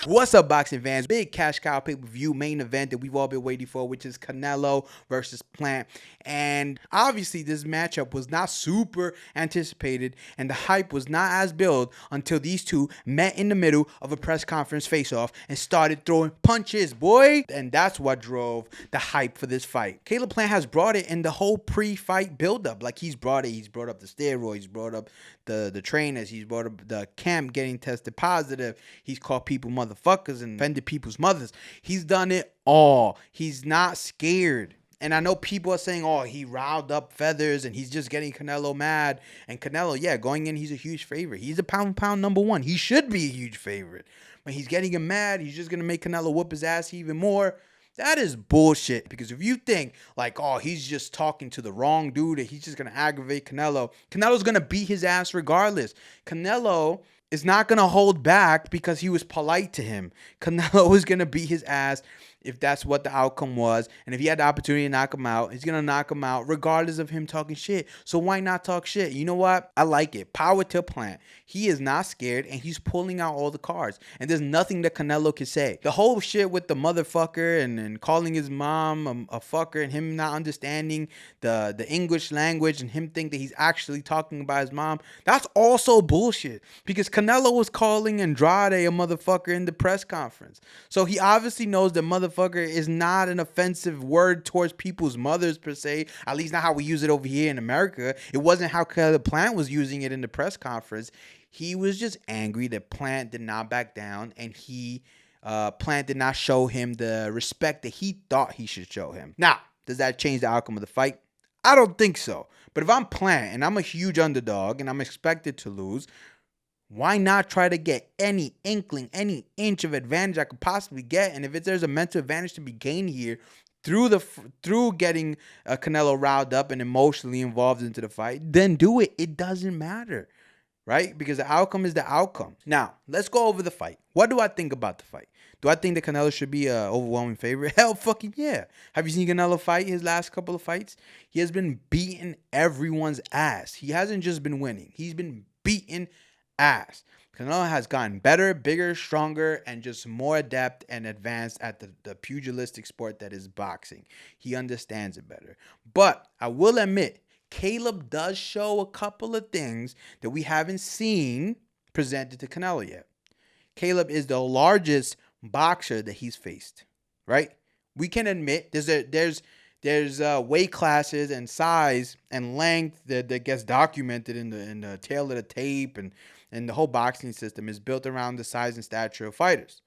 What's up, boxing fans? Big cash cow pay-per-view main event that we've all been waiting for, which is Canelo versus Plant. And obviously, this matchup was not super anticipated, and the hype was not as built until these two met in the middle of a press conference face-off and started throwing punches, boy. And that's what drove the hype for this fight. Caleb Plant has brought it in the whole pre-fight build-up. Like, he's brought it. He's brought up the steroids. He's brought up the trainers. He's brought up the camp getting tested positive. He's called people motherfuckers and offended people's mothers. He's done it all. He's not scared. And I know people are saying, oh, he riled up feathers and he's just getting Canelo mad. And Canelo, yeah, going in, he's a huge favorite. He's a pound number one. He should be a huge favorite. But he's getting him mad. He's just going to make Canelo whoop his ass even more. That is bullshit, because if you think like, oh, he's just talking to the wrong dude and he's just going to aggravate Canelo, Canelo's going to beat his ass regardless. Canelo is not going to hold back because he was polite to him. Canelo is going to beat his ass if that's what the outcome was. And if he had the opportunity to knock him out, he's going to knock him out regardless of him talking shit. So why not talk shit? You know what? I like it. Power to Plant. He is not scared and he's pulling out all the cards. And there's nothing that Canelo can say. The whole shit with the motherfucker and calling his mom a fucker and him not understanding the English language and him think that he's actually talking about his mom, that's also bullshit. Because Canelo was calling Andrade a motherfucker in the press conference. So he obviously knows that motherfucker is not an offensive word towards people's mothers per se. At least not how we use it over here in America. It wasn't how Caleb Plant was using it in the press conference. He was just angry that Plant did not back down, and Plant did not show him the respect that he thought he should show him. Now, does that change the outcome of the fight? I don't think so. But if I'm Plant and I'm a huge underdog and I'm expected to lose, why not try to get any inkling, any inch of advantage I could possibly get? And if there's a mental advantage to be gained here through getting Canelo riled up and emotionally involved into the fight, then do it. It doesn't matter, right? Because the outcome is the outcome. Now, let's go over the fight. What do I think about the fight? Do I think that Canelo should be an overwhelming favorite? Hell fucking yeah. Have you seen Canelo fight his last couple of fights? He has been beating everyone's ass. He hasn't just been winning. He's been beating ass. Canelo has gotten better, bigger, stronger, and just more adept and advanced at the pugilistic sport that is boxing. He understands it better. But I will admit, Caleb does show a couple of things that we haven't seen presented to Canelo yet. Caleb is the largest boxer that he's faced, right? We can admit there's weight classes and size and length that gets documented in the tail of the tape, and the whole boxing system is built around the size and stature of fighters.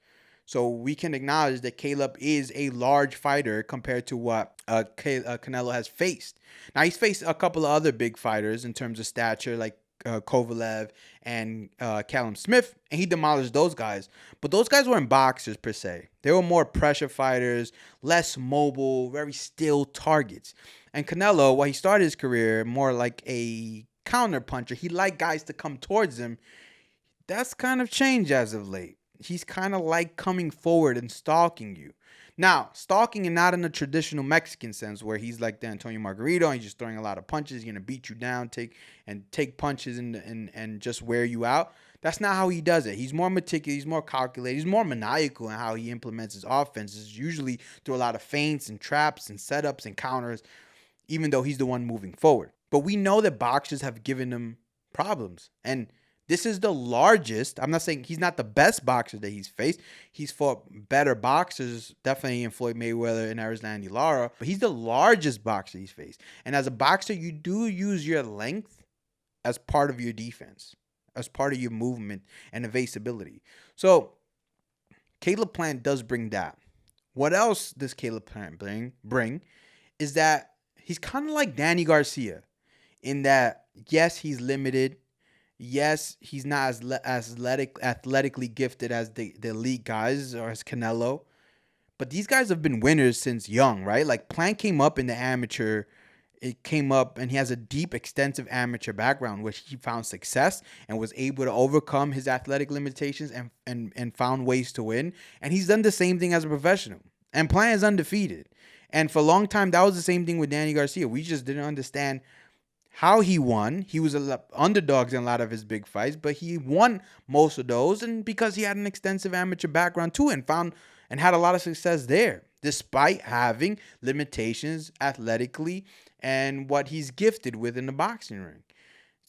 So we can acknowledge that Caleb is a large fighter compared to what Canelo has faced. Now, he's faced a couple of other big fighters in terms of stature, like Kovalev and Callum Smith, and he demolished those guys. But those guys weren't boxers per se. They were more pressure fighters, less mobile, very still targets. And Canelo, while he started his career more like a counter puncher, he liked guys to come towards him. That's kind of changed as of late. He's kind of like coming forward and stalking you. Now, stalking and not in the traditional Mexican sense where he's like the Antonio Margarito and he's just throwing a lot of punches. He's going to beat you down, take punches and just wear you out. That's not how he does it. He's more meticulous. He's more calculated. He's more maniacal in how he implements his offense. It's usually through a lot of feints and traps and setups and counters, even though he's the one moving forward. But we know that boxers have given him problems. And this is the largest. I'm not saying he's not the best boxer that he's faced. He's fought better boxers, definitely in Floyd Mayweather and Andy Lara. But he's the largest boxer he's faced. And as a boxer, you do use your length as part of your defense, as part of your movement and evasibility. So Caleb Plant does bring that. What else does Caleb Plant bring is that he's kind of like Danny Garcia in that, yes, he's limited. Yes, he's not as athletically gifted as the elite guys or as Canelo. But these guys have been winners since young, right? Like Plant came up in the amateur. It came up and he has a deep, extensive amateur background, which he found success and was able to overcome his athletic limitations and found ways to win. And he's done the same thing as a professional. And Plant is undefeated. And for a long time, that was the same thing with Danny Garcia. We just didn't understand how he won. He was underdogs in a lot of his big fights, but he won most of those, and because he had an extensive amateur background too, and had a lot of success there, despite having limitations athletically and what he's gifted with in the boxing ring.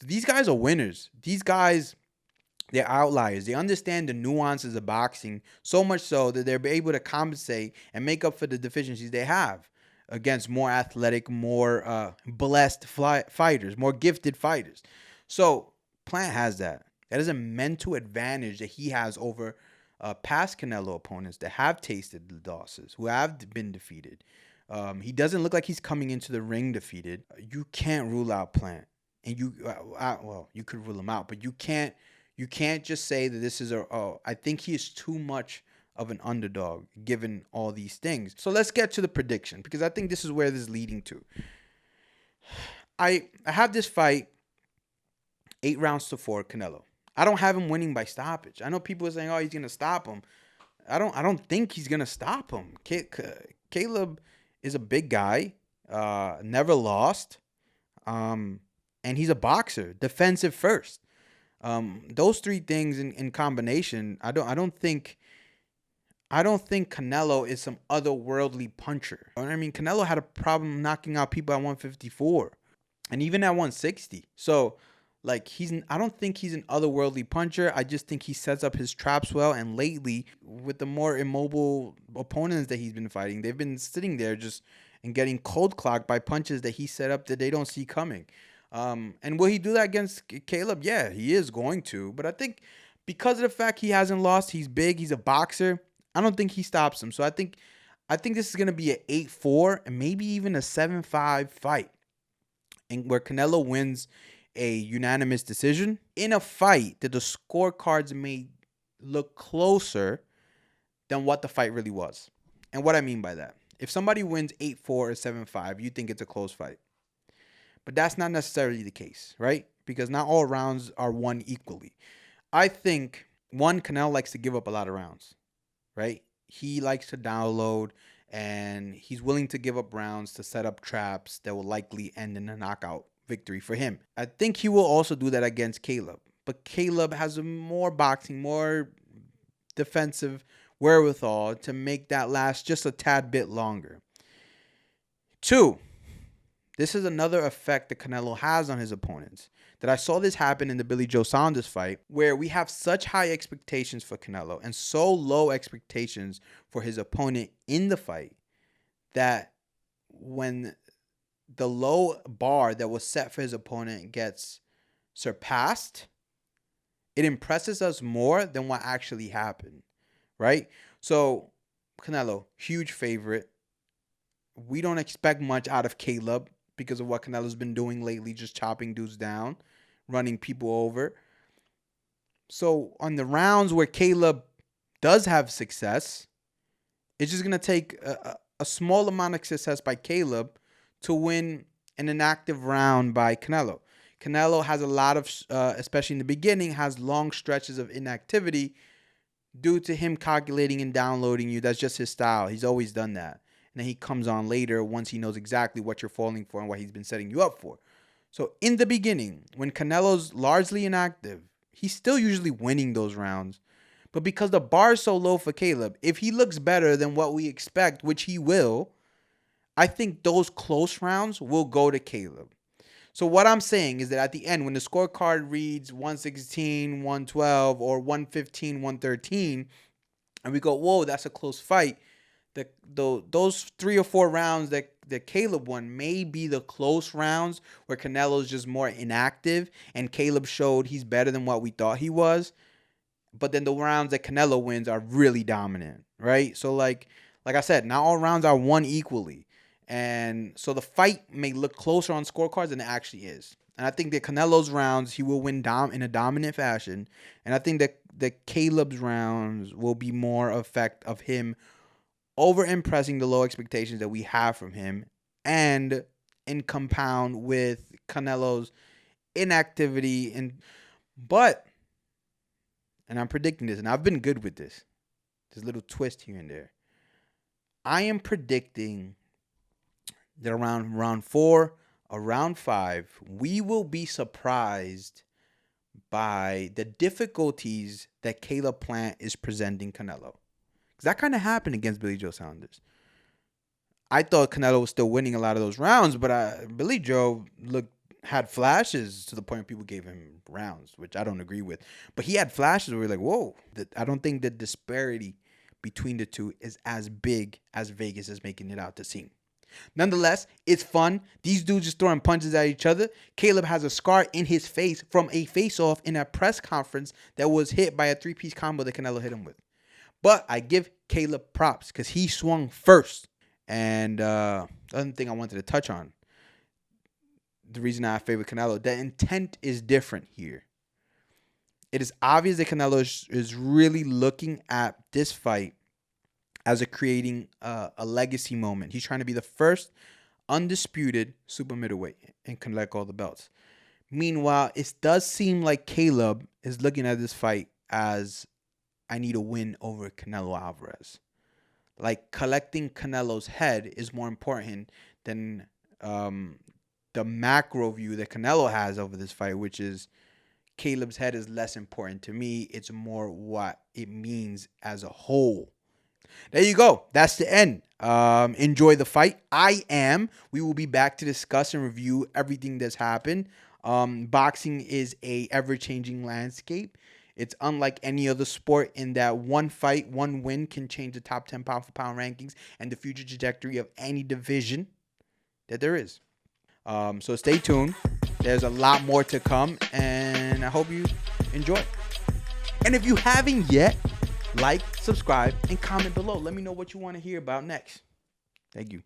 These guys are winners. These guys, they're outliers. They understand the nuances of boxing so much so that they're able to compensate and make up for the deficiencies they have against more athletic, more blessed fighters, more gifted fighters. So Plant has that. That is a mental advantage that he has over past Canelo opponents that have tasted the losses, who have been defeated. He doesn't look like he's coming into the ring defeated. You can't rule out Plant, and you could rule him out, but you can't just say that this is I think he is too much of an underdog given all these things. So let's get to the prediction, because I think this is where this is leading to. I have this fight 8 rounds to 4 Canelo. I don't have him winning by stoppage. I know people are saying, "Oh, he's gonna stop him." I don't think he's gonna stop him. Caleb is a big guy, never lost, and he's a boxer, defensive first. Those 3 things in combination, I don't think Canelo is some otherworldly puncher. I mean, Canelo had a problem knocking out people at 154 and even at 160. So, like, I don't think he's an otherworldly puncher. I just think he sets up his traps well. And lately, with the more immobile opponents that he's been fighting, they've been sitting there just and getting cold clocked by punches that he set up that they don't see coming. And will he do that against Caleb? Yeah, he is going to. But I think because of the fact he hasn't lost, he's big, he's a boxer, I don't think he stops him. So I think this is going to be an 8-4 and maybe even a 7-5 fight, and where Canelo wins a unanimous decision in a fight that the scorecards may look closer than what the fight really was. And what I mean by that, if somebody wins 8-4 or 7-5, you think it's a close fight. But that's not necessarily the case, right? Because not all rounds are won equally. I think, Canelo likes to give up a lot of rounds, right? He likes to download, and he's willing to give up rounds to set up traps that will likely end in a knockout victory for him. I think he will also do that against Caleb. But Caleb has a more boxing, more defensive wherewithal to make that last just a tad bit longer. 2, this is another effect that Canelo has on his opponents. That I saw this happen in the Billy Joe Saunders fight, where we have such high expectations for Canelo and so low expectations for his opponent in the fight, that when the low bar that was set for his opponent gets surpassed, it impresses us more than what actually happened, right? So Canelo, huge favorite. We don't expect much out of Caleb because of what Canelo's been doing lately, just chopping dudes down, running people over. So on the rounds where Caleb does have success, it's just going to take a small amount of success by Caleb to win an inactive round by Canelo. Canelo has a lot of, especially in the beginning, has long stretches of inactivity due to him calculating and downloading you. That's just his style. He's always done that. And then he comes on later once he knows exactly what you're falling for and what he's been setting you up for. So in the beginning, when Canelo's largely inactive, he's still usually winning those rounds. But because the bar is so low for Caleb, if he looks better than what we expect, which he will, I think those close rounds will go to Caleb. So what I'm saying is that at the end, when the scorecard reads 116, 112, or 115, 113, and we go, whoa, that's a close fight, those 3 or 4 rounds that Caleb won may be the close rounds where Canelo's just more inactive and Caleb showed he's better than what we thought he was. But then the rounds that Canelo wins are really dominant, right? So like I said, not all rounds are won equally. And so the fight may look closer on scorecards than it actually is. And I think that Canelo's rounds, he will win in a dominant fashion. And I think that Caleb's rounds will be more effect of him over impressing the low expectations that we have from him, and in compound with Canelo's inactivity. And I'm predicting this, and I've been good with this. There's a little twist here and there. I am predicting that around round 4, around 5, we will be surprised by the difficulties that Caleb Plant is presenting Canelo. Because that kind of happened against Billy Joe Saunders. I thought Canelo was still winning a lot of those rounds, but Billy Joe had flashes to the point people gave him rounds, which I don't agree with. But he had flashes where we're like, whoa. I don't think the disparity between the two is as big as Vegas is making it out to seem. Nonetheless, it's fun. These dudes just throwing punches at each other. Caleb has a scar in his face from a face-off in a press conference that was hit by a 3-piece combo that Canelo hit him with. But I give Caleb props because he swung first. And the other thing I wanted to touch on, the reason I favor Canelo, the intent is different here. It is obvious that Canelo is really looking at this fight as creating a legacy moment. He's trying to be the first undisputed super middleweight and collect all the belts. Meanwhile, it does seem like Caleb is looking at this fight as, I need a win over Canelo Alvarez. Like, collecting Canelo's head is more important than the macro view that Canelo has over this fight, which is Caleb's head is less important to me. It's more what it means as a whole. There you go. That's the end. Enjoy the fight. We will be back to discuss and review everything that's happened. Boxing is a ever-changing landscape. It's unlike any other sport in that one fight, one win can change the top 10 pound-for-pound rankings and the future trajectory of any division that there is. So stay tuned. There's a lot more to come, and I hope you enjoy. And if you haven't yet, like, subscribe, and comment below. Let me know what you want to hear about next. Thank you.